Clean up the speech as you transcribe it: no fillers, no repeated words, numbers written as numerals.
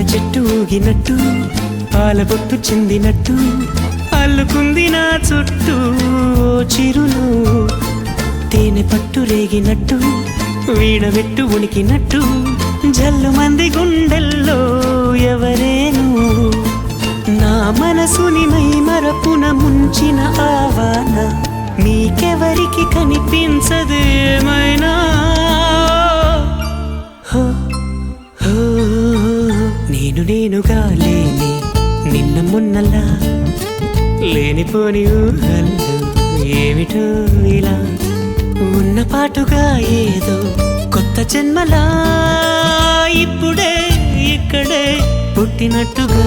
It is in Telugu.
చెట్టు ఊగినట్టు పాల బొట్టు చిందినట్టు అల్లుకుంది నా చుట్టూ చిరును తేనె పట్టు రేగినట్టు వీణవెట్టు ఉనికినట్టు జల్లు మంది గుండెల్లో ఎవరేను నా మనసుని మై మరపున ముంచిన ఆవాన నీకెవరికి కనిపించదు ఏమైనా నేనుగా లేని నిన్న మొన్నలా లేనిపోని ఊహల్లో ఏమిటో ఇలా ఉన్న పాటుగా ఏదో కొత్త జన్మలా ఇప్పుడే ఇక్కడే పుట్టినట్టుగా